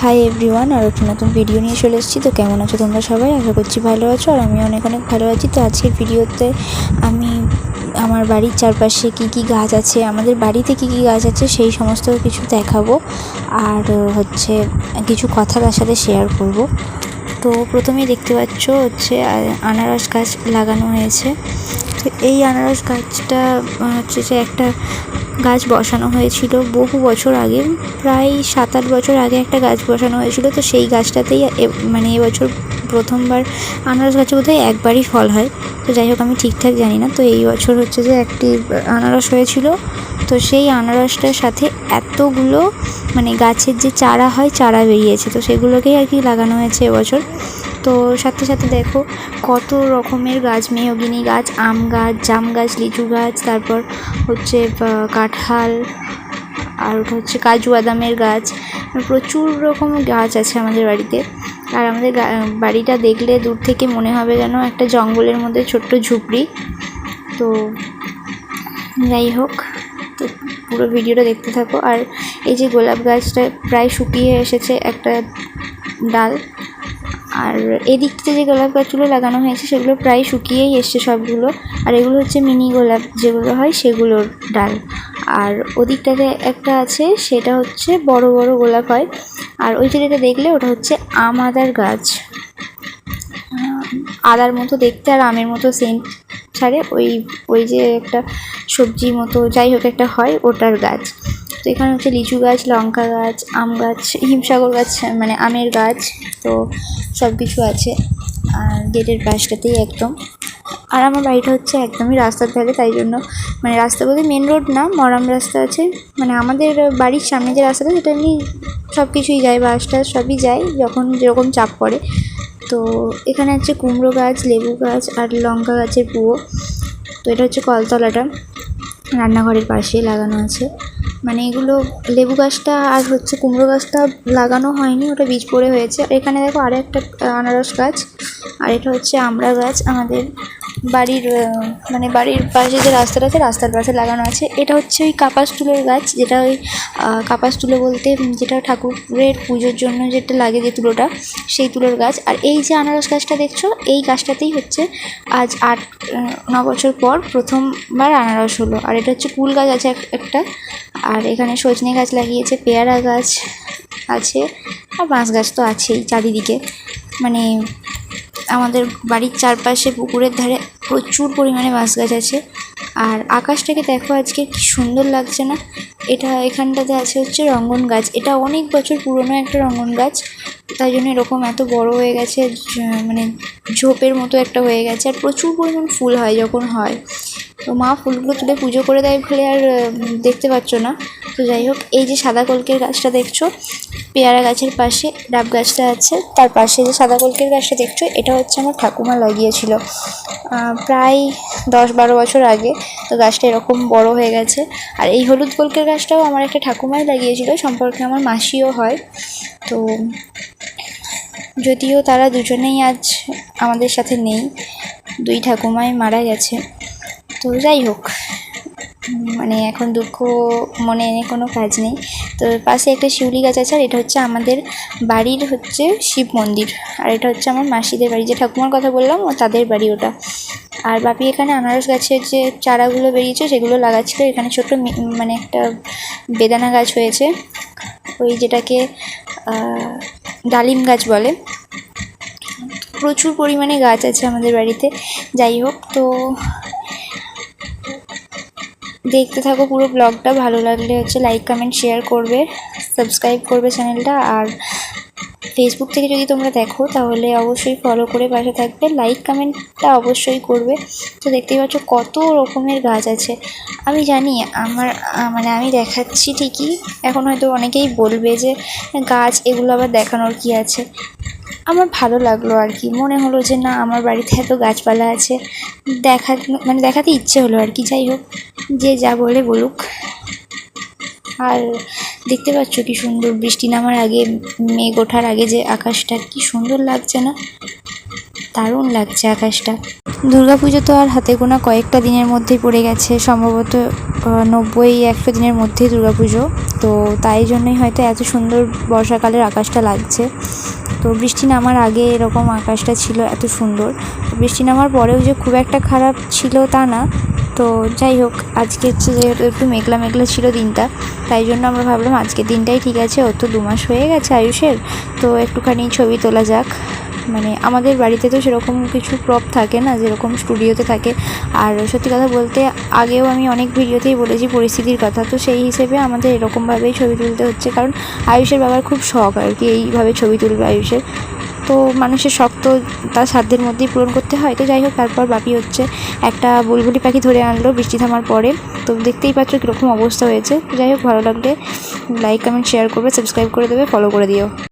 Hi everyone, আর একটা নতুন video নিয়ে চলে এসেছি। তো কেমন আছো তোমরা সবাই? আশা করছি ভালো আছো, আর আমি অনেক ভালো আছি। তো আজকের ভিডিওতে আমি আমার বাড়ির চারপাশে কী গাছ আছে, আমাদের বাড়িতে কী গাছ আছে সেই সমস্ত কিছু দেখাবো, আর কিছু কথা তার সাথে শেয়ার করব। তো প্রথমেই দেখতে পাচ্ছ আনারস গাছ লাগানো হয়েছে। তো এই আনারস গাছটা যে একটা গাছ বসানো হয়েছিল বহু বছর আগে, প্রায় 7-8 বছর আগে একটা গাছ বসানো হয়েছিল। তো সেই গাছটাতেই এবছর প্রথমবার আনারস গাছে বোধহয় একবারই ফল হয়। তো যাই হোক, আমি ঠিকঠাক জানি না। তো এই বছর যে একটি আনারস হয়েছিল। তো সেই আনারসটার সাথে এতগুলো গাছের যে চারা হয়, চারা বেরিয়েছে। তো সেগুলোকেই আর কি লাগানো হয়েছে এবছর। তো সাথে দেখো কত রকমের গাছ, মেহগিনি গাছ, আম গাছ, জাম গাছ, লিচু গাছ, তারপর কাঁঠাল, আর কাজু বাদামের গাছ। প্রচুর রকম গাছ আছে আমাদের বাড়িতে। আর আমাদের বাড়িটা দেখলে দূর থেকে মনে হবে যেন একটা জঙ্গলের মধ্যে ছোট্ট ঝুপড়ি। তো যাই হোক, তো পুরো ভিডিওটা দেখতে থাকো। আর এই যে গোলাপ গাছটা প্রায় শুকিয়ে এসেছে একটা ডাল, আর এদিকতে যে গোলাপ গাছগুলো লাগানো হয়েছে সেগুলো প্রায় শুকিয়েই এসছে সবগুলো। আর এগুলো মিনি গোলাপ যেগুলো হয় সেগুলোর ডাল। আর ওদিকটাতে একটা আছে, সেটা বড় বড় গোলাপ হয়। আর ওই যেটা দেখলে ওটা আদার গাছ, আদার মতো দেখতে আর আমের মতো সেন্ট ছাড়ে। ওই যে একটা সবজি মতো যাই হোক একটা হয়, ওটার গাছ। তো এখানে লিচু গাছ, লঙ্কা গাছ, আম গাছ, হিমসাগর গাছ আমের গাছ। তো সব কিছু আছে আর গেটের পাশটাতেই একদম। আর আমার বাড়িটা একদমই রাস্তার ধারে, তাই জন্য রাস্তা বলতে মেন রোড না, মরাম রাস্তা আছে। আমাদের বাড়ির সামনে যে রাস্তাটা, সেটা এমনি সব কিছুই যায়, বাস টাস সবই যায় যখন যেরকম চাপ পড়ে। তো এখানে কুমড়ো গাছ, লেবু গাছ আর লঙ্কা গাছের কুয়ো। তো এটা কলতলাটা রান্নাঘরের পাশে লাগানো আছে। এগুলো লেবু গাছটা আর কুমড়ো গাছটা লাগানো হয়নি, ওটা বীজ পড়ে হয়েছে। আর এখানে দেখো আরও একটা আনারস গাছ, আর এটা আমড়া গাছ। আমাদের বাড়ির বাড়ির পাশে যে রাস্তাটা আছে, রাস্তার পাশে লাগানো আছে। এটা ওই কাপাস তুলোর গাছ, যেটা কাপাস তুলো বলতে যেটা ঠাকুরের পুজোর জন্য যেটা লাগে, যে তুলোটা, সেই তুলোর গাছ। আর এই যে আনারস গাছটা দেখছো, এই গাছটাতেই আজ 8-9 বছর পর প্রথমবার আনারস হলো। আর এটা কুল গাছ আছে একটা। আর এখানে সজনে গাছ লাগিয়েছে, পেয়ারা গাছ আছে, আর বাঁশ গাছ তো আছেই চারিদিকে। আমাদের বাড়ির চারপাশে পুকুরের ধারে প্রচুর পরিমাণে বাঁশ গাছ আছে। আর আকাশটাকে দেখো আজকে কি সুন্দর লাগছে না? এখানটাতে আছে রঙ্গন গাছ। এটা অনেক বছর পুরনো একটা রঙ্গন গাছ, তাই জন্য এরকম এত বড় হয়ে গেছে, ঝোপের মতো একটা হয়ে গেছে। আর প্রচুর পরিমাণ ফুল হয় যখন হয়। তো মা ফুলগুলো তুলে পুজো করে দেয় বলে আর দেখতে পাচ্ছ না। তো যাই হোক, এই যে সাদা কলকের গাছটা দেখছো, পেয়ারা গাছের পাশে ডাব গাছটা আছে, তার পাশে যে সাদা কলকের গাছটা দেখছো, এটা আমার ঠাকুমা লাগিয়েছিল প্রায় 10-12 বছর আগে। তো গাছটা এরকম বড় হয়ে গেছে। আর এই হলুদ কলকের গাছটাও আমার একটা ঠাকুমাই লাগিয়েছিল, সম্পর্কে আমার মাসিও হয়। তো যদিও তারা দুজনেই আজ আমাদের সাথে নেই, দুই ঠাকুমাই মারা গেছে। তো যাই হোক, এখন দুঃখ মনে এনে কোনো কাজ নেই। তো পাশে একটা শিউলি গাছ আছে। আর এটা আমাদের বাড়ির শিব মন্দির। আর এটা আমার মাসিদের বাড়ি, যে ঠাকুমার কথা বললাম ও তাদের বাড়ি ওটা। আর বাপি এখানে আনারস গাছের যে চারাগুলো বেরিয়েছে সেগুলো লাগাচ্ছিল। এখানে ছোট্ট একটা বেদানা গাছ হয়েছে, ওই যেটাকে ডালিম গাছ বলে। প্রচুর পরিমাণে গাছ আছে আমাদের বাড়িতে। যাই হোক, তো দেখতে থাকো পুরো ব্লগটা। ভালো লাগলে লাইক, কমেন্ট, শেয়ার করবে, সাবস্ক্রাইব করবে চ্যানেলটা। আর ফেসবুক থেকে যদি তোমরা দেখো তাহলে অবশ্যই ফলো করে পাশে থাকবে, লাইক কমেন্টটা অবশ্যই করবে। তো দেখতেই পাচ্ছ কত রকমের গাছ আছে। আমি জানি আমার আমি দেখাচ্ছি ঠিকই, এখন হয়তো অনেকেই বলবে যে গাছ এগুলো আবার দেখানোর কি আছে। আমার ভালো লাগলো আর কি, মনে হলো যে না, আমার বাড়িতে এত গাছপালা আছে, দেখাতে ইচ্ছে হলো আর কি। যাই হোক, যে যা বলে বলুক। আর দেখতে পাচ্ছ কি সুন্দর বৃষ্টি নামার আগে, মেঘ ওঠার আগে যে আকাশটা কি সুন্দর লাগছে না? দারুণ লাগছে আকাশটা। দুর্গাপুজো তো আর হাতে গোনা কয়েকটা দিনের মধ্যেই পড়ে গেছে, সম্ভবত 90-100 দিনের মধ্যেই দুর্গাপুজো। তো তাই জন্যই হয়তো এত সুন্দর বর্ষাকালের আকাশটা লাগছে। তো বৃষ্টি নামার আগে এরকম আকাশটা ছিল এত সুন্দর, বৃষ্টি নামার পরেও যে খুব একটা খারাপ ছিল তা না। তো যাই হোক, আজকে হচ্ছে যেহেতু একটু মেঘলা মেঘলা ছিল দিনটা, তাই জন্য আমরা ভাবলাম আজকের দিনটাই ঠিক আছে, ও তো 2 মাস হয়ে গেছে আয়ুষের, তো একটুখানি ছবি তোলা যাক। মানে আমাদের বাড়িতে তো সেরকম কিছু প্রপ থাকে না যেরকম স্টুডিওতে থাকে। আর সত্যি কথা বলতে আগেও আমি অনেক ভিডিওতেই বলেছি পরিস্থিতির কথা, তো সেই হিসেবে আমাদের এরকমভাবেই ছবি তুলতে হচ্ছে, কারণ আয়ুষের বাবার খুব শখ আর কি এইভাবে ছবি তুলবে আয়ুষের। তো মানুষের শখ তো তার সাধ্যের মধ্যেই পূরণ করতে হয়। তো যাই হোক, তারপর বাপি হচ্ছে একটা বুলবুলি পাখি ধরে আনলো বৃষ্টি থামার পরে। তো দেখতেই পাচ্ছ কীরকম অবস্থা হয়েছে। যাই হোক, ভালো লাগলে লাইক কমেন্ট শেয়ার করবে, সাবস্ক্রাইব করে দেবে, ফলো করে দিও।